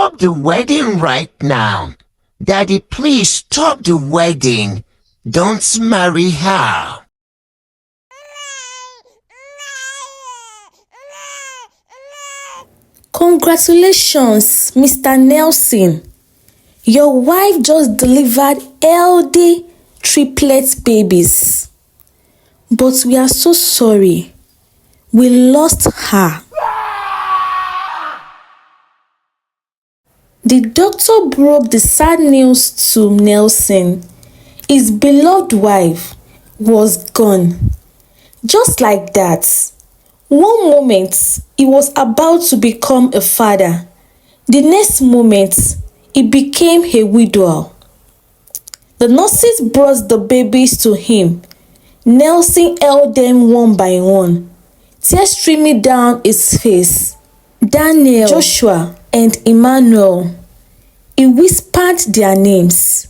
stop the wedding right now. Daddy, please stop the wedding. Don't marry her. Congratulations, Mr. Nelson. Your wife just delivered healthy triplet babies. But we are so sorry. We lost her. The doctor broke the sad news to Nelson. His beloved wife was gone. Just like that. One moment, he was about to become a father. The next moment, he became a widower. The nurses brought the babies to him. Nelson held them one by one, tears streaming down his face. Daniel, Joshua, and Emmanuel. He whispered their names.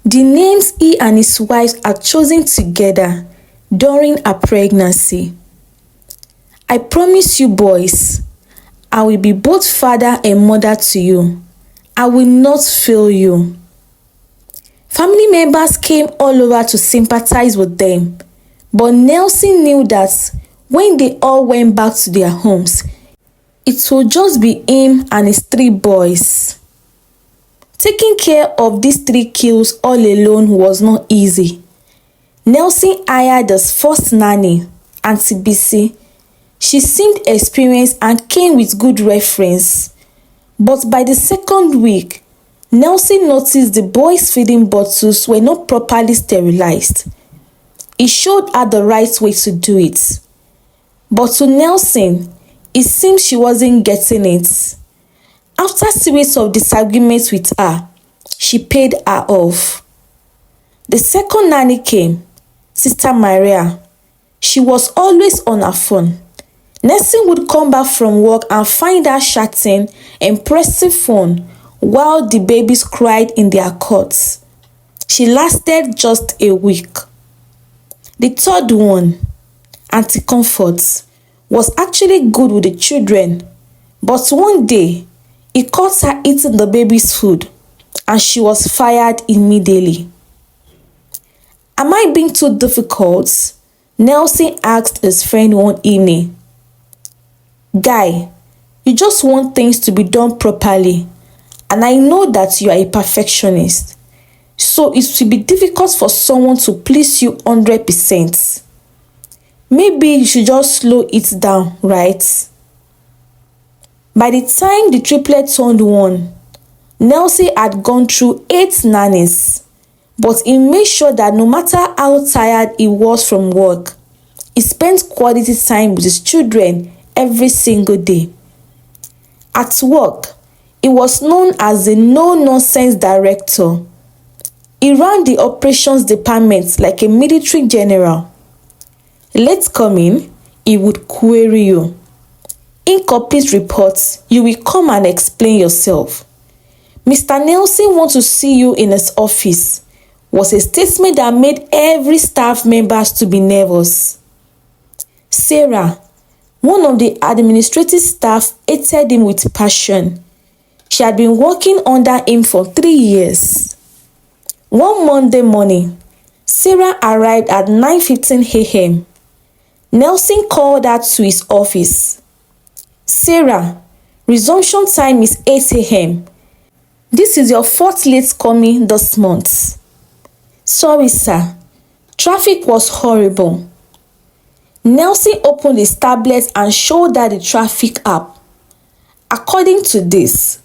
The names he and his wife had chosen together during her pregnancy. I promise you, boys, I will be both father and mother to you. I will not fail you. Family members came all over to sympathize with them, but Nelson knew that when they all went back to their homes, it would just be him and his 3 boys. Taking care of these 3 kids all alone was not easy. Nelson hired his first nanny, Auntie Bisi. She seemed experienced and came with good reference. But by the second week, Nelson noticed the boys' feeding bottles were not properly sterilized. He showed her the right way to do it. But to Nelson, it seemed she wasn't getting it. After a series of disagreements with her, she paid her off. The second nanny came, Sister Maria. She was always on her phone. Nelson would come back from work and find her chatting and pressing phone while the babies cried in their cots. She lasted just a week. The third one, Auntie Comfort, was actually good with the children, but one day, he caught her eating the baby's food and she was fired immediately. Am I being too difficult? Nelson asked his friend one evening. Guy, you just want things to be done properly, and I know that you are a perfectionist, so it will be difficult for someone to please you 100%. Maybe you should just slow it down, right? By the time the triplet turned 1, Nelson had gone through 8 nannies, but he made sure that no matter how tired he was from work, he spent quality time with his children every single day. At work, he was known as the no-nonsense director. He ran the operations department like a military general. Late coming, he would query you. Incomplete reports, you will come and explain yourself. Mr. Nelson wants to see you in his office, was a statement that made every staff members to be nervous. Sarah, one of the administrative staff, hated him with passion. She had been working under him for 3 years. One Monday morning, Sarah arrived at 9:15 a.m. Nelson called her to his office. Sarah, resumption time is 8 a.m. This is your 4th late coming this month. Sorry, sir. Traffic was horrible. Nelson opened his tablet and showed her the traffic app. According to this,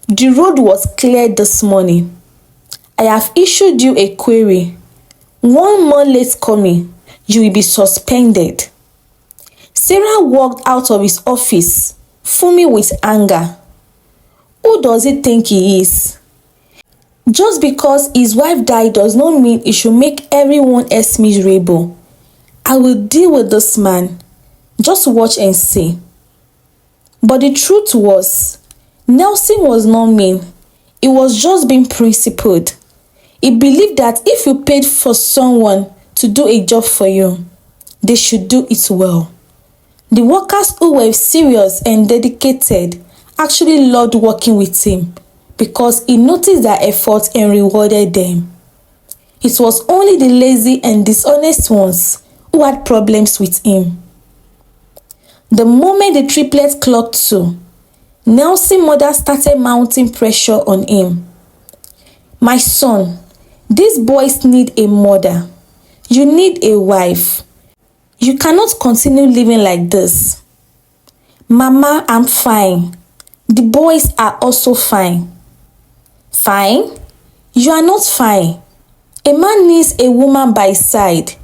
the road was cleared this morning. I have issued you a query. 1 more late coming, you will be suspended. Sarah walked out of his office, fuming with anger. Who does he think he is? Just because his wife died does not mean he should make everyone else miserable. I will deal with this man. Just watch and see. But the truth was, Nelson was not mean. He was just being principled. He believed that if you paid for someone to do a job for you, they should do it well. The workers who were serious and dedicated actually loved working with him because he noticed their efforts and rewarded them. It was only the lazy and dishonest ones who had problems with him. The moment the triplets clocked 2, Nelson's mother started mounting pressure on him. "My son, these boys need a mother. You need a wife. You cannot continue living like this." "Mama, I'm fine. The boys are also fine." "Fine? You are not fine. A man needs a woman by his side.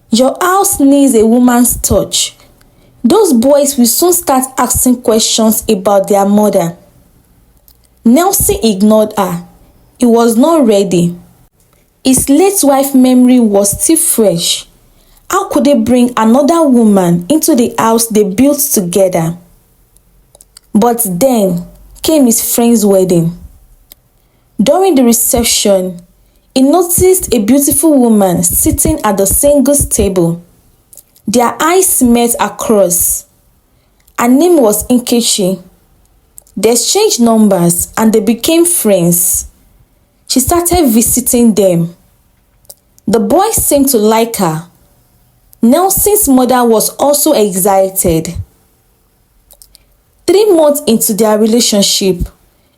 Your house needs a woman's touch. Those boys will soon start asking questions about their mother." Nelson ignored her. He was not ready. His late wife's memory was still fresh. How could they bring another woman into the house they built together? But then came his friend's wedding. During the reception, he noticed a beautiful woman sitting at the singles table. Their eyes met across. Her name was Nkechi. They exchanged numbers and they became friends. She started visiting them. The boys seemed to like her. Nelson's mother was also excited. 3 months into their relationship,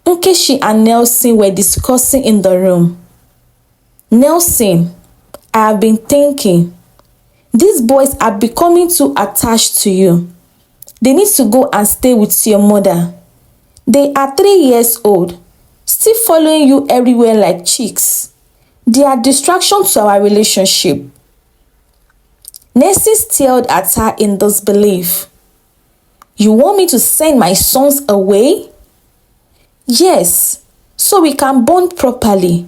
Nkechi and Nelson were discussing in the room. "Nelson, I have been thinking, these boys are becoming too attached to you. They need to go and stay with your mother. They are 3 years old, still following you everywhere like chicks. They are distraction to our relationship." Nelson stared at her in disbelief. "You want me to send my sons away?" "Yes, so we can bond properly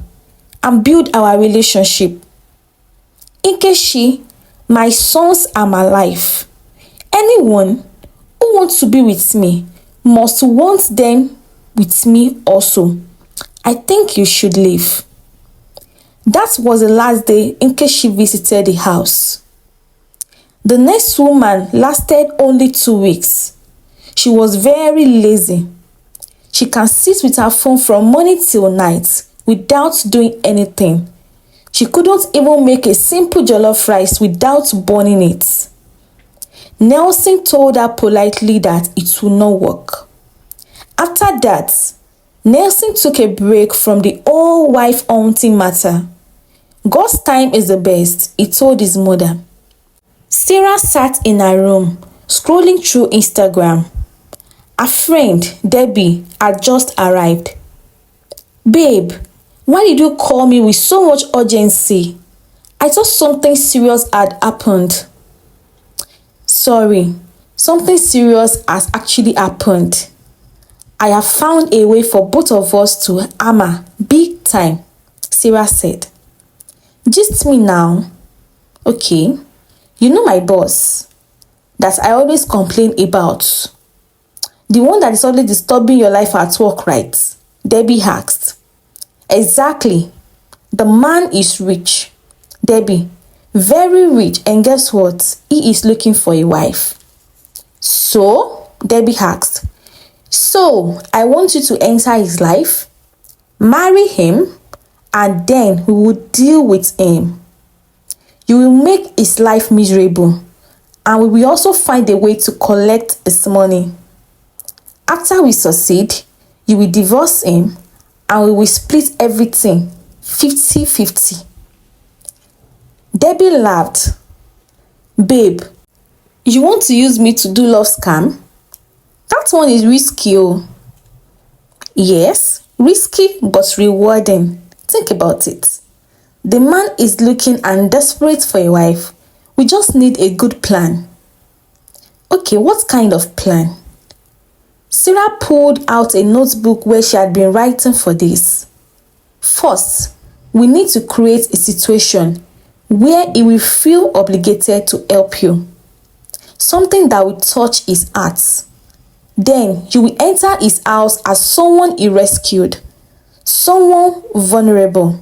and build our relationship." "Nkechi, my sons are my life. Anyone who wants to be with me must want them with me also. I think you should leave." That was the last day Nkechi visited the house. The next woman lasted only 2 weeks. She was very lazy. She can sit with her phone from morning till night without doing anything. She couldn't even make a simple jollof rice without burning it. Nelson told her politely that it would not work. After that, Nelson took a break from the whole wife hunting matter. God's time is the best, he told his mother. Sarah sat in her room, scrolling through Instagram. Her friend, Debbie, had just arrived. "Babe, why did you call me with so much urgency? I thought something serious had happened." "Sorry, something serious has actually happened. I have found a way for both of us to hammer big time," Sarah said. "Gist me now." "Okay, you know my boss that I always complain about. The one that is always disturbing your life at work, right?" Debbie asked. "Exactly. The man is rich, Debbie, very rich, and guess what? He is looking for a wife." "So?" Debbie asked. "So, I want you to enter his life, marry him, and then we will deal with him. You will make his life miserable, and we will also find a way to collect his money. After we succeed, you will divorce him, and we will split everything 50-50. Debbie laughed. "Babe, you want to use me to do love scam? That one is risky, oh." "Yes, risky but rewarding. Think about it. The man is looking and desperate for a wife. We just need a good plan." "Okay, what kind of plan?" Sarah pulled out a notebook where she had been writing for this. "First, we need to create a situation where he will feel obligated to help you. Something that will touch his heart. Then you will enter his house as someone he rescued, someone vulnerable.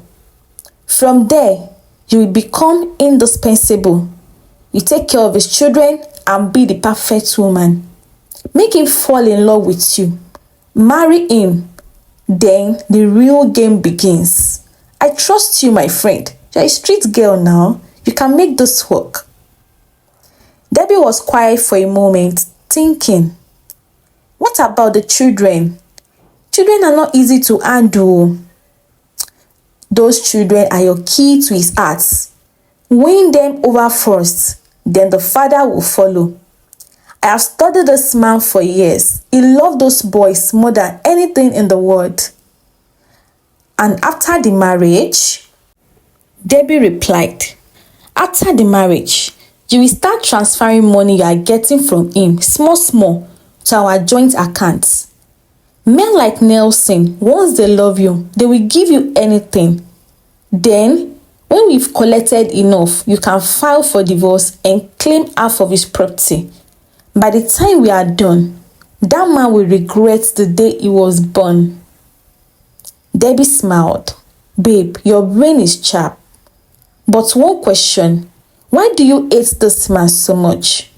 From there, you will become indispensable. You take care of his children and be the perfect woman. Make him fall in love with you. Marry him. Then the real game begins. I trust you, my friend. You're a street girl now. You can make this work. Debbie was quiet for a moment, thinking, what about the children? Children are not easy to handle. Those children are your key to his heart. Win them over first, then the father will follow. I have studied this man for years. He loved those boys more than anything in the world. And after the marriage? Debbie replied, after the marriage, you will start transferring money you are getting from him small to our joint accounts. Men like Nelson, once they love you, they will give you anything. Then, when we've collected enough, you can file for divorce and claim half of his property. By the time we are done, that man will regret the day he was born. Debbie smiled. Babe, your brain is sharp. But one question, why do you hate this man so much?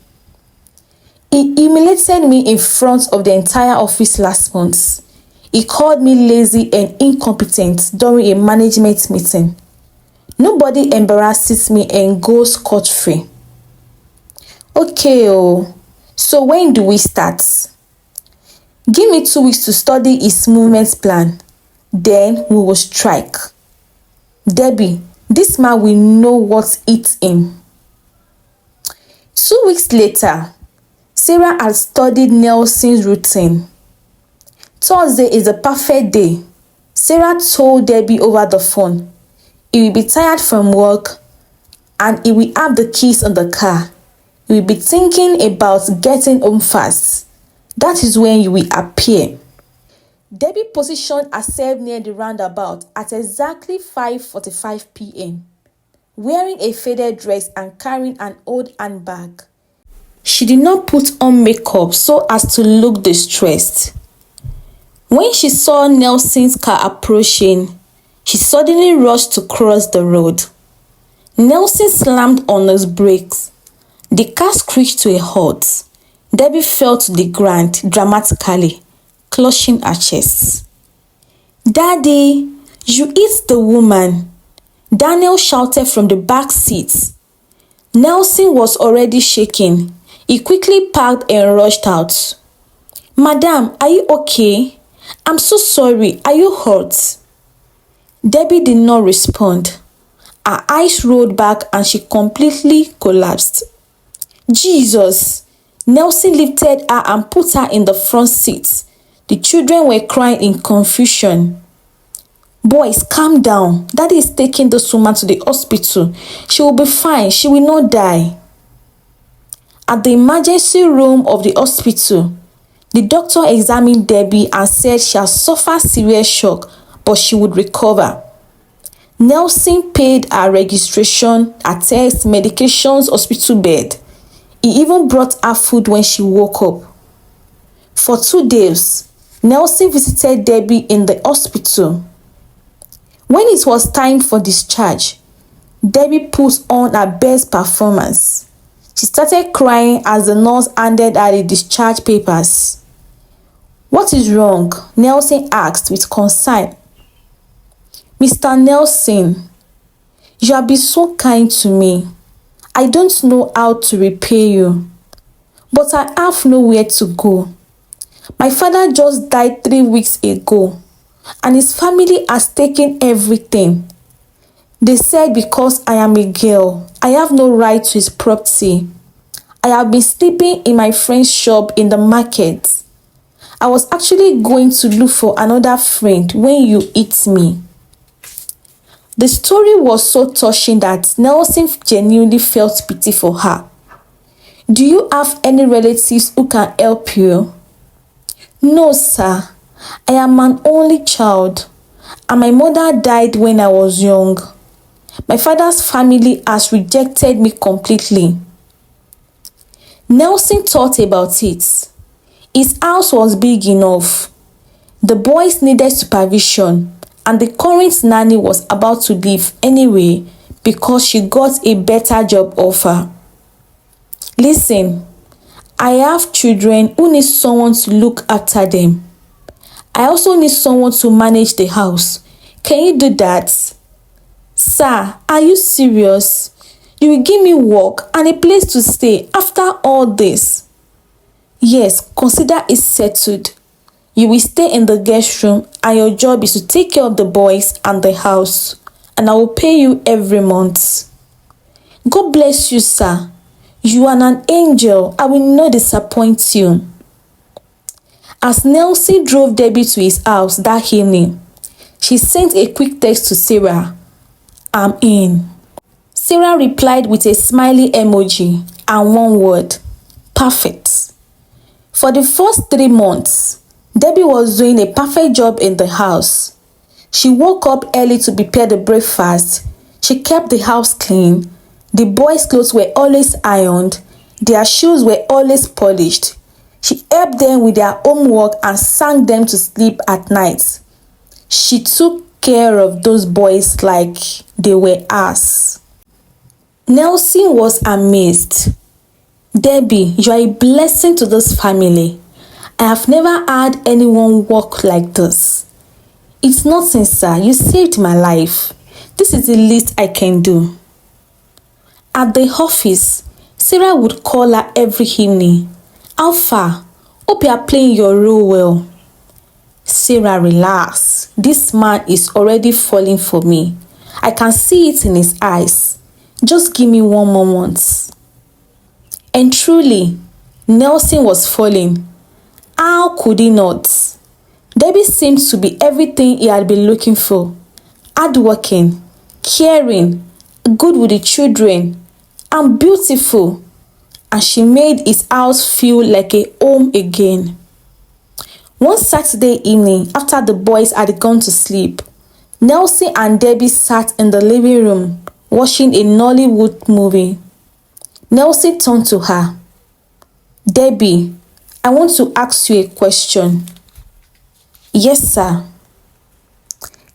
He humiliated me in front of the entire office last month. He called me lazy and incompetent during a management meeting. Nobody embarrasses me and goes scot-free. Okay, so when do we start? Give me 2 weeks to study his movement plan. Then we will strike. Debbie, this man will know what eats him. 2 weeks later, Sarah had studied Nelson's routine. Thursday is a perfect day. Sarah told Debbie over the phone. He will be tired from work and he will have the keys on the car. He will be thinking about getting home fast. That is when you will appear. Debbie positioned herself near the roundabout at exactly 5:45 p.m. wearing a faded dress and carrying an old handbag. She did not put on makeup so as to look distressed. When she saw Nelson's car approaching, she suddenly rushed to cross the road. Nelson slammed on his brakes. The car screeched to a halt. Debbie fell to the ground dramatically, clutching her chest. Daddy, you hit the woman, Daniel shouted from the back seat. Nelson was already shaking. He quickly parked and rushed out. Madam, are you okay? I'm so sorry. Are you hurt? Debbie did not respond. Her eyes rolled back and she completely collapsed. Jesus! Nelson lifted her and put her in the front seat. The children were crying in confusion. Boys, calm down. Daddy is taking this woman to the hospital. She will be fine. She will not die. At the emergency room of the hospital, the doctor examined Debbie and said she had suffered serious shock, but she would recover. Nelson paid her registration, her tests, medications, hospital bed. He even brought her food when she woke up. For 2 days, Nelson visited Debbie in the hospital. When it was time for discharge, Debbie put on her best performance. She started crying as the nurse handed her the discharge papers. What is wrong? Nelson asked with concern. Mr. Nelson, you have been so kind to me. I don't know how to repay you, but I have nowhere to go. My father just died 3 weeks ago, and his family has taken everything. They said because I am a girl, I have no right to his property. I have been sleeping in my friend's shop in the market. I was actually going to look for another friend when you hit me. The story was so touching that Nelson genuinely felt pity for her. Do you have any relatives who can help you? No, sir. I am an only child, and my mother died when I was young. My father's family has rejected me completely. Nelson thought about it. His house was big enough. The boys needed supervision, and the current nanny was about to leave anyway because she got a better job offer. Listen, I have children who need someone to look after them. I also need someone to manage the house. Can you do that? Sir, are you serious? You will give me work and a place to stay after all this? Yes, consider it settled. You will stay in the guest room and your job is to take care of the boys and the house. And I will pay you every month. God bless you, sir. You are an angel. I will not disappoint you. As Nelson drove Debbie to his house that evening, she sent a quick text to Sarah. I'm in. Sarah replied with a smiley emoji and one word. Perfect. For the first 3 months, Debbie was doing a perfect job in the house. She woke up early to prepare the breakfast. She kept the house clean. The boys' clothes were always ironed. Their shoes were always polished. She helped them with their homework and sang them to sleep at night. She took care of those boys like they were hers. Nelson was amazed. Debbie, you are a blessing to this family. I have never had anyone work like this. It's nothing, sir. You saved my life. This is the least I can do. At the office, Sarah would call her every evening. How far? Hope you are playing your role well. Sarah, relax. This man is already falling for me. I can see it in his eyes. Just give me 1 more month. And truly, Nelson was falling. How could he not? Debbie seemed to be everything he had been looking for. Hardworking, caring, good with the children, and beautiful. And she made his house feel like a home again. One Saturday evening, after the boys had gone to sleep, Nelson and Debbie sat in the living room watching a Nollywood movie. Nelson turned to her. Debbie, I want to ask you a question. Yes, sir.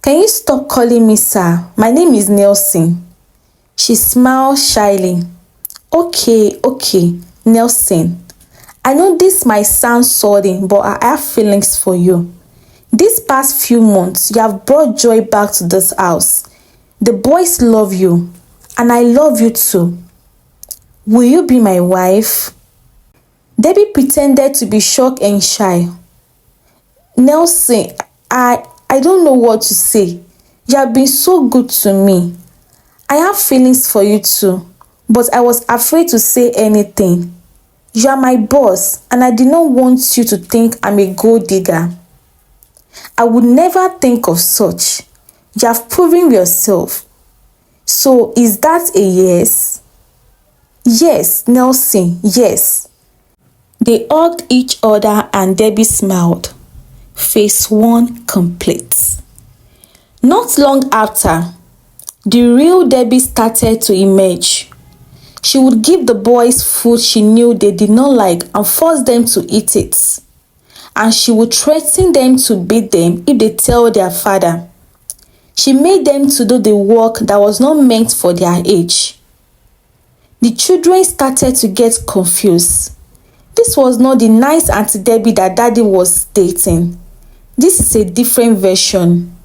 Can you stop calling me sir? My name is Nelson. She smiled shyly. Okay, Nelson. I know this might sound sudden, but I have feelings for you. These past few months, you have brought joy back to this house. The boys love you, and I love you too. Will you be my wife? Debbie pretended to be shocked and shy. Nelson, I don't know what to say. You have been so good to me. I have feelings for you too, but I was afraid to say anything. You are my boss, and I did not want you to think I'm a gold digger. I would never think of such. You have proven yourself. So is that a yes? Yes, Nelson, yes. They hugged each other and Debbie smiled. Phase 1 complete. Not long after, the real Debbie started to emerge. She would give the boys food she knew they did not like and force them to eat it. And she would threaten them to beat them if they tell their father. She made them to do the work that was not meant for their age. The children started to get confused. This was not the nice Auntie Debbie that Daddy was dating. This is a different version.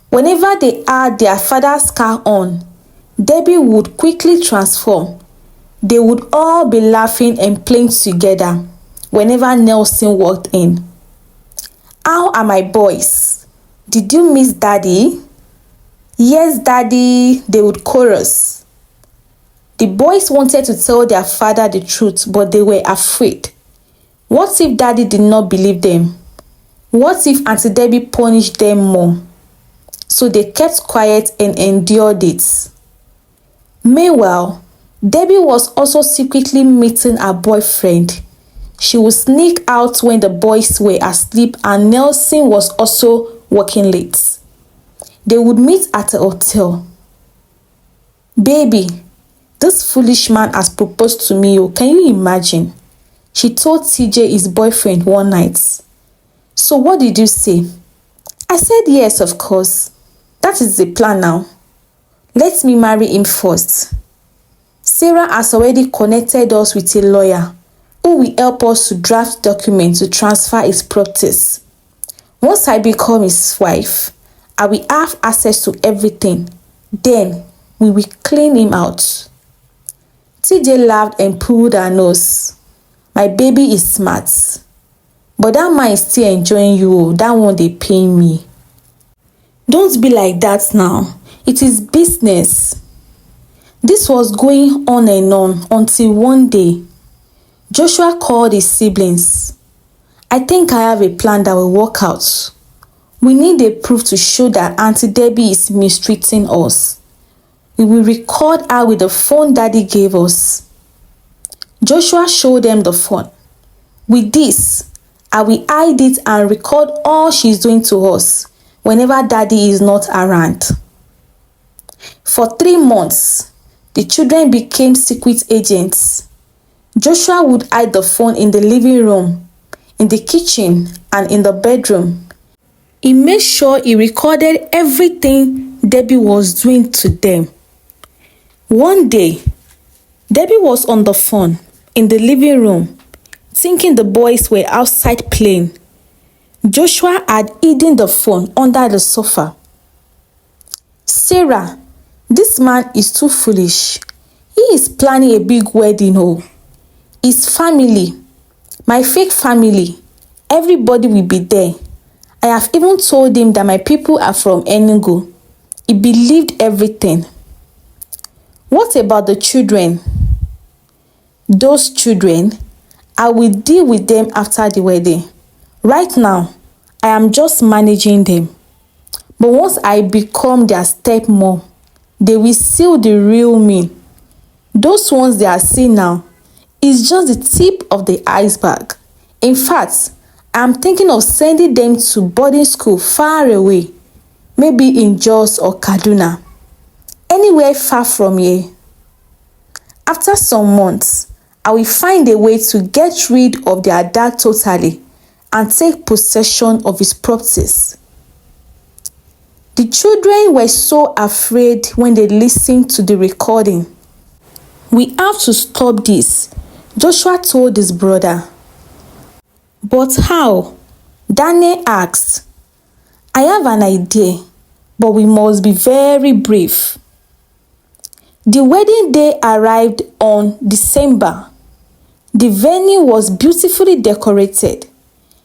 Whenever they had their father's car on, Debbie would quickly transform. They would all be laughing and playing together whenever Nelson walked in. How are my boys? Did you miss Daddy? Yes, Daddy, they would chorus. The boys wanted to tell their father the truth, but they were afraid. What if Daddy did not believe them? What if Auntie Debbie punished them more? So they kept quiet and endured it. Meanwhile, Debbie was also secretly meeting her boyfriend. She would sneak out when the boys were asleep and Nelson was also working late. They would meet at a hotel. Baby, this foolish man has proposed to me. Can you imagine? She told TJ, his boyfriend, one night. So what did you say? I said yes, of course. That is the plan now. Let me marry him first. Sarah has already connected us with a lawyer who will help us to draft documents to transfer his properties. Once I become his wife, I will have access to everything. Then we will clean him out. TJ laughed and pulled her nose. My baby is smart. But that man is still enjoying you. That one they pay me. Don't be like that now. It is business. This was going on and on until one day, Joshua called his siblings. I think I have a plan that will work out. We need a proof to show that Auntie Debbie is mistreating us. We will record her with the phone Daddy gave us. Joshua showed them the phone. With this, I will hide it and record all she's doing to us whenever Daddy is not around. For 3 months, the children became secret agents. Joshua would hide the phone in the living room, in the kitchen, and in the bedroom. He made sure he recorded everything Debbie was doing to them. One day, Debbie was on the phone in the living room, thinking the boys were outside playing. Joshua had hidden the phone under the sofa. Sarah, this man is too foolish. He is planning a big wedding. His family, my fake family, everybody will be there. I have even told him that my people are from Enugu. He believed everything. What about the children? Those children, I will deal with them after the wedding. Right now, I am just managing them. But once I become their stepmom, they will see the real me. Those ones they are seeing now is just the tip of the iceberg. In fact, I'm thinking of sending them to boarding school far away, maybe in Jos or Kaduna, anywhere far from here. After some months, I will find a way to get rid of their dad totally and take possession of his properties. The children were so afraid when they listened to the recording. We have to stop this, Joshua told his brother. But how? Daniel asked. I have an idea, but we must be very brave. The wedding day arrived on December. The venue was beautifully decorated.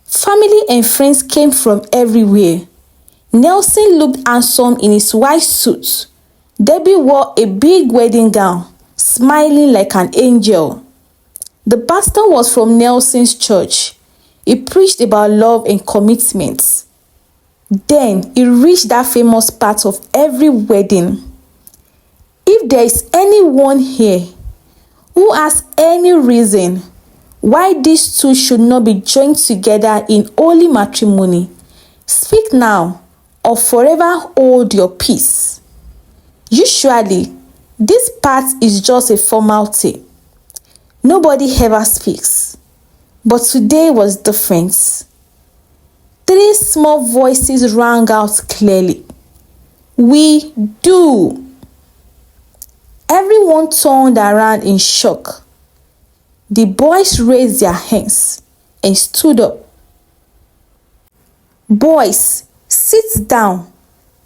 Family and friends came from everywhere. Nelson looked handsome in his white suit. Debbie wore a big wedding gown, smiling like an angel. The pastor was from Nelson's church. He preached about love and commitment. Then he reached that famous part of every wedding. If there is anyone here who has any reason why these two should not be joined together in holy matrimony, speak now or forever hold your peace. Usually, this part is just a formality. Nobody ever speaks. But today was different. 3 small voices rang out clearly. We do. Everyone turned around in shock. The boys raised their hands and stood up. Boys, sit down,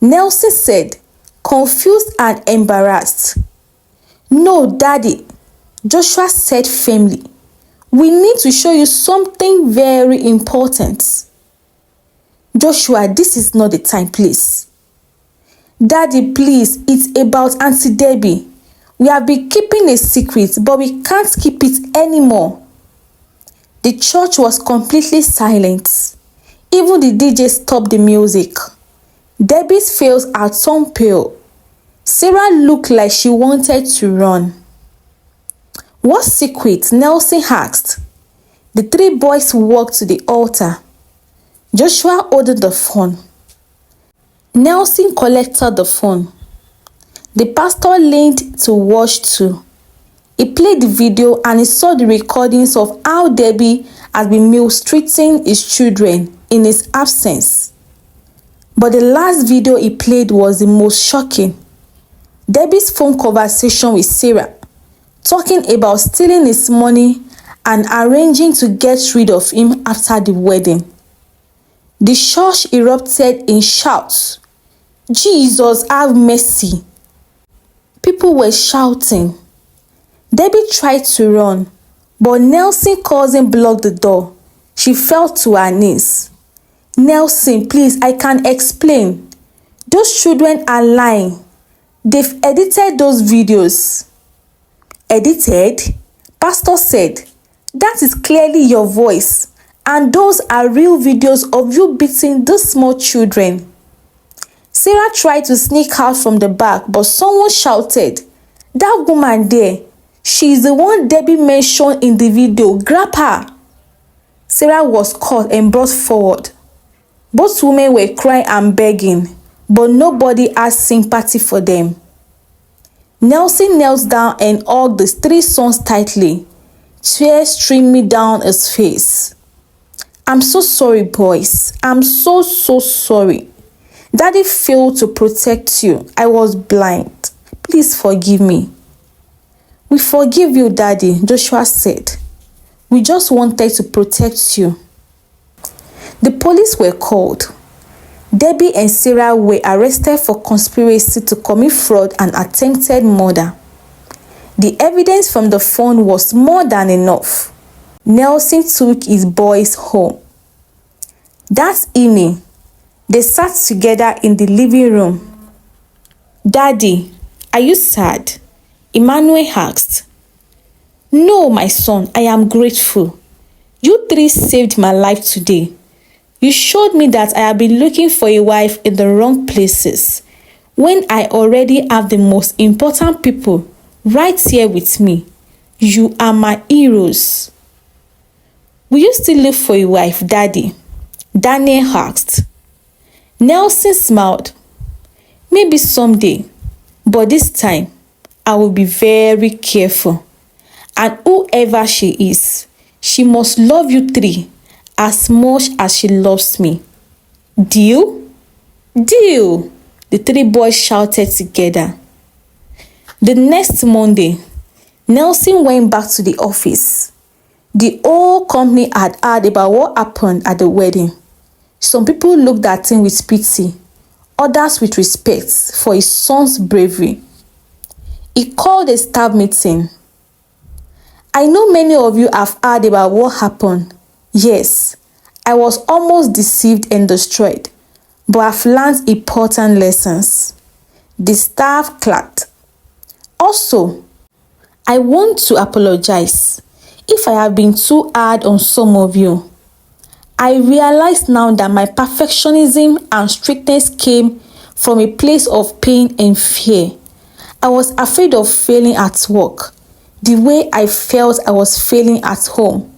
Nelson said, confused and embarrassed. No, Daddy, Joshua said firmly. We need to show you something very important. Joshua, this is not the time, please. Daddy, please, it's about Auntie Debbie. We have been keeping a secret, but we can't keep it anymore. The church was completely silent. Even the DJ stopped the music. Debbie's face had turned pale. Sarah looked like she wanted to run. What secret? Nelson asked. The 3 boys walked to the altar. Joshua ordered the phone. Nelson collected the phone. The pastor leaned to watch too. He played the video and he saw the recordings of how Debbie had been mistreating his children in his absence. But the last video he played was the most shocking. Debbie's phone conversation with Sarah, talking about stealing his money and arranging to get rid of him after the wedding. The church erupted in shouts. Jesus, have mercy. People were shouting. Debbie tried to run, but Nelson's cousin blocked the door. She fell to her knees. Nelson, please, I can explain. Those children are lying. They've edited those videos. Edited? Pastor said, that is clearly your voice, and those are real videos of you beating those small children. Sarah tried to sneak out from the back, but someone shouted, that woman there, she is the one Debbie mentioned in the video. Grab her. Sarah was caught and brought forward. Both women were crying and begging, but nobody had sympathy for them. Nelson knelt down and hugged the three sons tightly, tears streaming down his face. I'm so sorry, boys. I'm so sorry. Daddy failed to protect you. I was blind. Please forgive me. We forgive you, Daddy, Joshua said. We just wanted to protect you. The police were called. Debbie and Sarah were arrested for conspiracy to commit fraud and attempted murder. The evidence from the phone was more than enough. Nelson took his boys home. That evening, they sat together in the living room. Daddy, are you sad? Emmanuel asked. No, my son, I am grateful. You three saved my life today. You showed me that I have been looking for a wife in the wrong places when I already have the most important people right here with me. You are my heroes. Will you still look for a wife, Daddy? Daniel asked. Nelson smiled. Maybe someday, but this time I will be very careful. And whoever she is, she must love you three as much as she loves me. Deal? Deal! The three boys shouted together. The next Monday, Nelson went back to the office. The whole company had heard about what happened at the wedding. Some people looked at him with pity, others with respect for his son's bravery. He called a staff meeting. I know many of you have heard about what happened. Yes, I was almost deceived and destroyed, but I've learned important lessons. The staff clapped. Also, I want to apologize if I have been too hard on some of you. I realize now that my perfectionism and strictness came from a place of pain and fear. I was afraid of failing at work, the way I felt I was failing at home.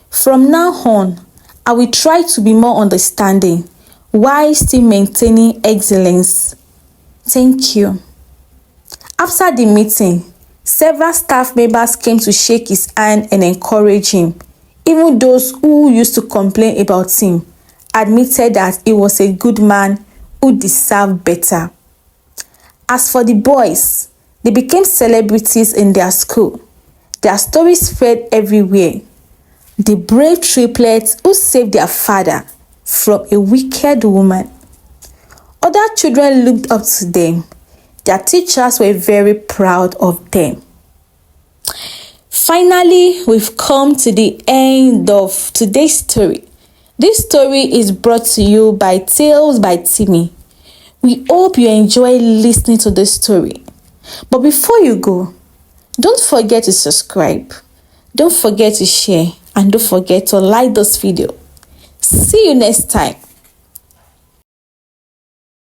From now on, I will try to be more understanding while still maintaining excellence. Thank you. After the meeting, several staff members came to shake his hand and encourage him. Even those who used to complain about him admitted that he was a good man who deserved better. As for the boys, they became celebrities in their school. Their stories spread everywhere. The brave triplets who saved their father from a wicked woman. Other children looked up to them. Their teachers were very proud of them. Finally, we've come to the end of today's story. This story is brought to you by Tales by Timmy. We hope you enjoy listening to this story. But before you go, don't forget to subscribe, don't forget to share, and don't forget to like this video. See you next time.